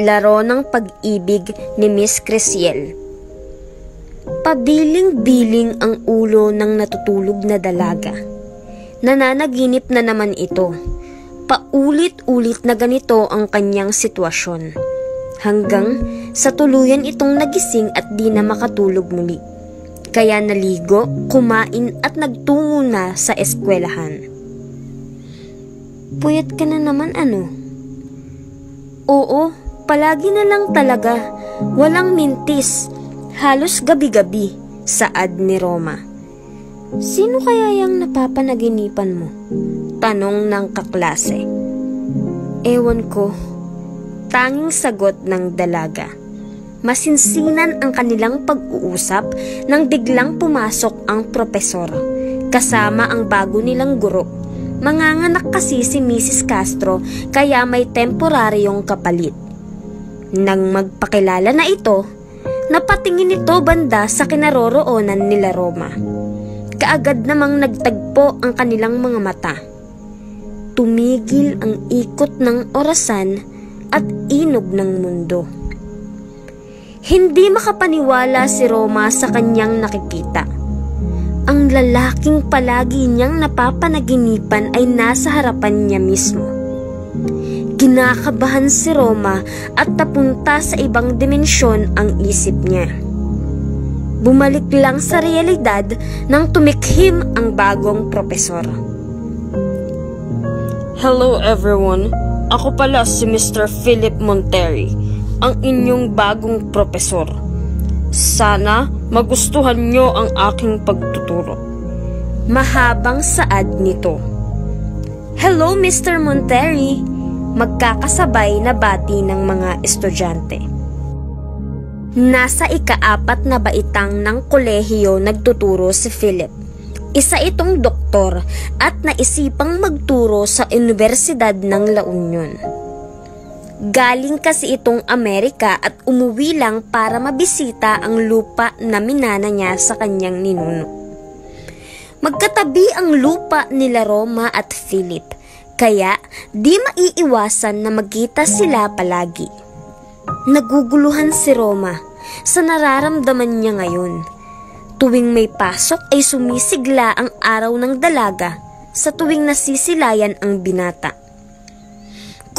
Laro ng Pag-ibig ni Miss Creciel. Pabiling-biling ang ulo ng natutulog na dalaga. Nananaginip na naman ito. Paulit-ulit na ganito ang kanyang sitwasyon. Hanggang sa tuluyan itong nagising at di na makatulog muli. Kaya naligo, kumain at nagtungo na sa eskwelahan. Puyat ka na naman ano? Oo, palagi na lang talaga. Walang mintis. Halos gabi-gabi, saad ni Roma. Sino kaya yung napapanaginipan mo? Tanong ng kaklase. Ewan ko. Tanging sagot ng dalaga. Masinsinan ang kanilang pag-uusap nang biglang pumasok ang propesor. Kasama ang bago nilang guro. Manganganak kasi si Mrs. Castro kaya may temporaryong kapalit. Nang magpakilala na ito, napatingin ito banda sa kinaroroonan nila Roma. Kaagad namang nagtagpo ang kanilang mga mata. Tumigil ang ikot ng orasan at inog ng mundo. Hindi makapaniwala si Roma sa kanyang nakikita. Ang lalaking palagi niyang napapanaginipan ay nasa harapan niya mismo. Kinakabahan si Roma at napunta sa ibang dimensyon ang isip niya. Bumalik lang sa realidad nang tumikhim ang bagong propesor. Hello everyone, ako pala si Mr. Philip Monteri, ang inyong bagong propesor. Sana magustuhan nyo ang aking pagtuturo. Mahabang saad nito. Hello Mr. Monteri, magkakasabay na bati ng mga estudyante. Nasa ika-4 na baitang ng kolehiyo nagtuturo si Philip. Isa itong doktor at naisipang magturo sa Universidad ng La Union. Galing kasi itong Amerika at umuwi lang para mabisita ang lupa na minana niya sa kanyang ninuno. Magkatabi ang lupa nila Roma at Philip, kaya di maiiwasan na magkita sila palagi. Naguguluhan si Roma sa nararamdaman niya ngayon. Tuwing may pasok ay sumisigla ang araw ng dalaga sa tuwing nasisilayan ang binata.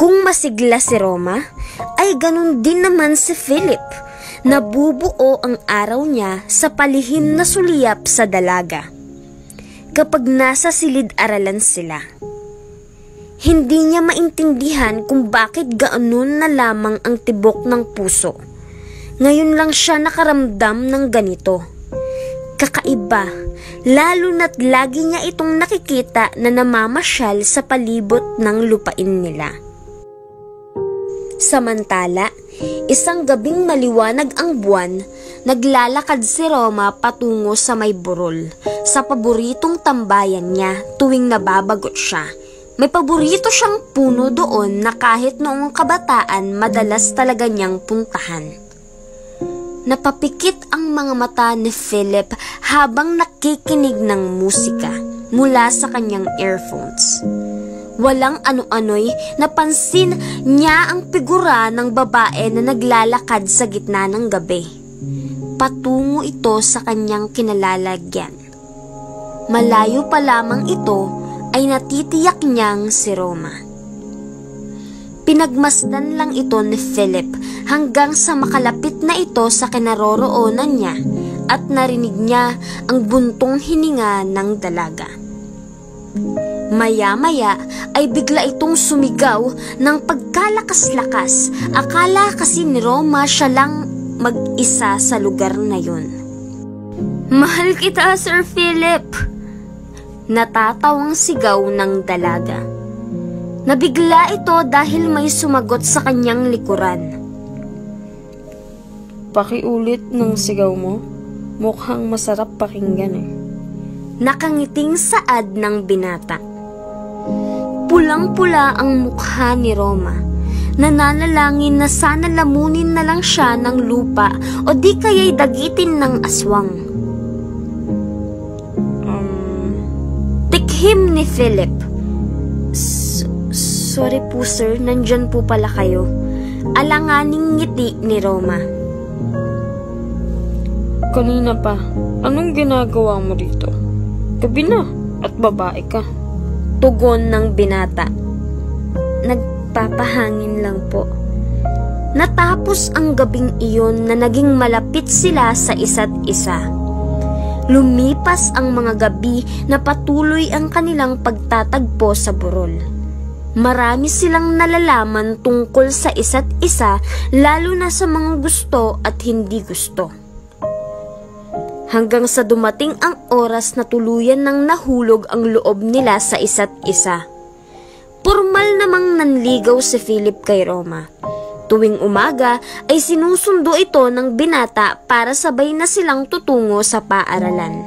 Kung masigla si Roma, ay ganun din naman si Philip. Nabubuo ang araw niya sa palihim na suliyap sa dalaga. Kapag nasa silid-aralan sila, hindi niya maintindihan kung bakit ganoon na lamang ang tibok ng puso. Ngayon lang siya nakaramdam ng ganito. Kakaiba, lalo na't lagi niya itong nakikita na namamasyal sa palibot ng lupain nila. Samantala, isang gabing maliwanag ang buwan, naglalakad si Roma patungo sa may burol, sa paboritong tambayan niya tuwing nababagot siya. May paborito siyang puno doon na kahit noong kabataan madalas talaga niyang puntahan. Napapikit ang mga mata ni Philip habang nakikinig ng musika mula sa kanyang earphones. Walang ano-ano'y napansin niya ang figura ng babae na naglalakad sa gitna ng gabi. Patungo ito sa kanyang kinalalagyan. Malayo pa lamang ito ay natitiyak niyang si Roma. Pinagmasdan lang ito ni Philip hanggang sa makalapit na ito sa kinaroroonan niya at narinig niya ang buntong hininga ng dalaga. Maya-maya ay bigla itong sumigaw ng pagkalakas-lakas. Akala kasi ni Roma siya lang mag-isa sa lugar na yun. Mahal kita, Sir Philip! Natatawang sigaw ng dalaga. Nabigla ito dahil may sumagot sa kanyang likuran. Pakiulit ng sigaw mo. Mukhang masarap pakinggan eh. Nakangiting saad ng binata. Pulang-pula ang mukha ni Roma. Nananalangin na sana lamunin na lang siya ng lupa o di kaya'y dagitin ng aswang. Tikhim ni Philip. Sorry po sir, nandyan po pala kayo. alanganing ngiti ni Roma. Kanina pa, anong ginagawa mo dito? Gabi na at babae ka. Tugon ng binata. Nagpapahangin lang po. Natapos ang gabing iyon na naging malapit sila sa isa't isa. Lumipas ang mga gabi na patuloy ang kanilang pagtatagpo sa burol. Marami silang nalalaman tungkol sa isa't isa, lalo na sa mga gusto at hindi gusto. Hanggang sa dumating ang oras na tuluyan ng nahulog ang loob nila sa isa't isa. Pormal namang nanligaw si Philip kay Roma. Tuwing umaga ay sinusundo ito ng binata para sabay na silang tutungo sa paaralan.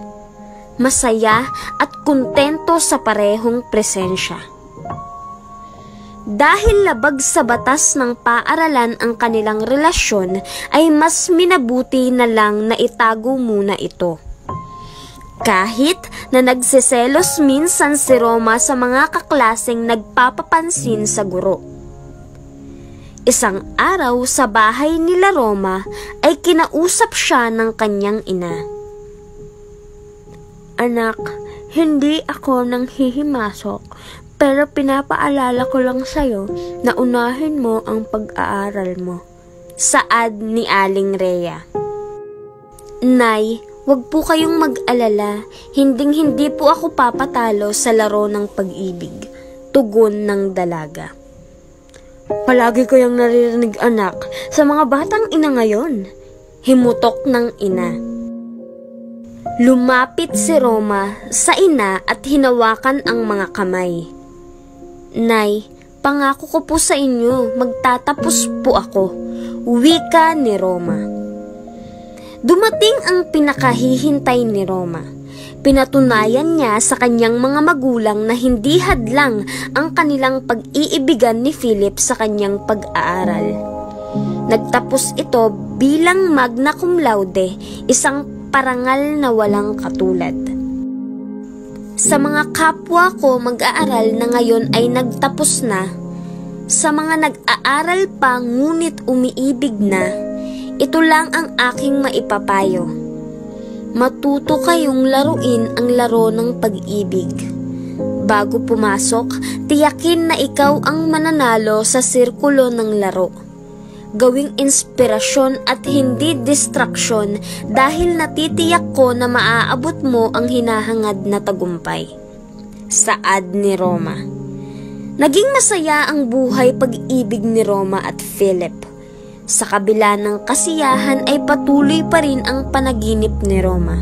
Masaya at kontento sa parehong presensya. Dahil labag sa batas ng paaralan ang kanilang relasyon, ay mas minabuti na lang na itago muna ito. Kahit na nagseselos minsan si Roma sa mga kaklaseng nagpapapansin sa guro. Isang araw sa bahay nila Roma ay kinausap siya ng kanyang ina. Anak, hindi ako nang hihimasok. Pero pinapaalala ko lang sa'yo na unahin mo ang pag-aaral mo. Saad ni Aling Rhea. Nay, wag po kayong mag-alala. Hinding-hindi po ako papatalo sa laro ng pag-ibig. Tugon ng dalaga. Palagi ko yung naririnig, anak, sa mga batang ina ngayon. Himutok ng ina. Lumapit si Roma sa ina at hinawakan ang mga kamay. Nay, pangako ko po sa inyo, magtatapos po ako. Wika ni Roma. Dumating ang pinakahihintay ni Roma. Pinatunayan niya sa kanyang mga magulang na hindi hadlang ang kanilang pag-iibigan ni Philip sa kanyang pag-aaral. Nagtapos ito bilang magna cum laude, isang parangal na walang katulad. Sa mga kapwa ko mag-aaral na ngayon ay nagtapos na, sa mga nag-aaral pa ngunit umiibig na, ito lang ang aking maipapayo. Matuto kayong laruin ang laro ng pag-ibig. Bago pumasok, tiyakin na ikaw ang mananalo sa sirkulo ng laro. Gawing inspirasyon at hindi distraksyon dahil natitiyak ko na maaabot mo ang hinahangad na tagumpay. Saad ni Roma. Naging masaya ang buhay pag-ibig ni Roma at Philip. Sa kabila ng kasiyahan ay patuloy pa rin ang panaginip ni Roma.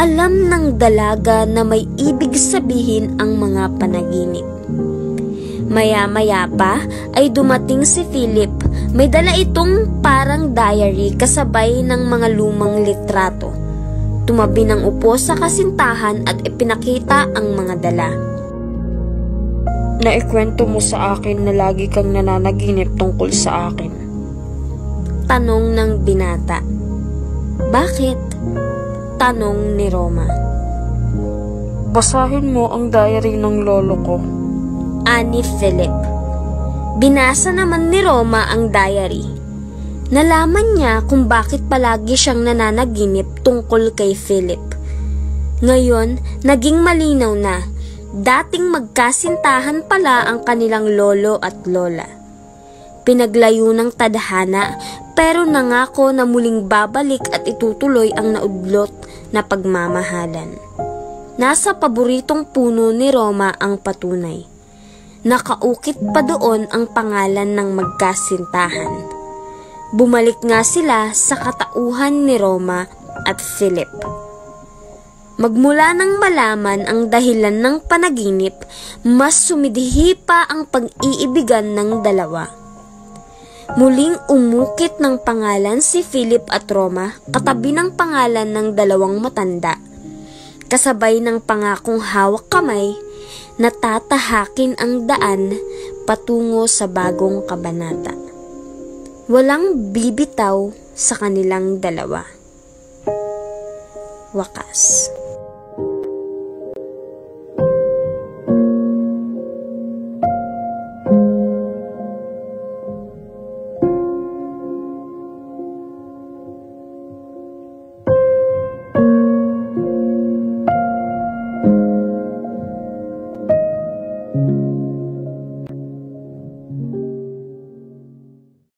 Alam ng dalaga na may ibig sabihin ang mga panaginip. Maya-maya pa ay dumating si Philip. May dala itong parang diary kasabay ng mga lumang litrato. Tumabi ng upo sa kasintahan at ipinakita ang mga dala. Naikwento mo sa akin na lagi kang nananaginip tungkol sa akin. Tanong ng binata. Bakit? Tanong ni Roma. Basahin mo ang diary ng lolo ko. Ani Philip. Binasa naman ni Roma ang diary. Nalaman niya kung bakit palagi siyang nananaginip tungkol kay Philip. Ngayon, naging malinaw na dating magkasintahan pala ang kanilang lolo at lola. Pinaglayo ng tadhana pero nangako na muling babalik at itutuloy ang naudlot na pagmamahalan. Nasa paboritong puno ni Roma ang patunay. Nakaukit pa doon ang pangalan ng magkasintahan. Bumalik nga sila sa katauhan ni Roma at Philip. Magmula nang malaman ang dahilan ng panaginip, mas sumidihi pa ang pag-iibigan ng dalawa. Muling umukit ng pangalan si Philip at Roma katabi ng pangalan ng dalawang matanda. Kasabay ng pangakong hawak kamay, natatahakin ang daan patungo sa bagong kabanata. Walang bibitaw sa kanilang dalawa. Wakas.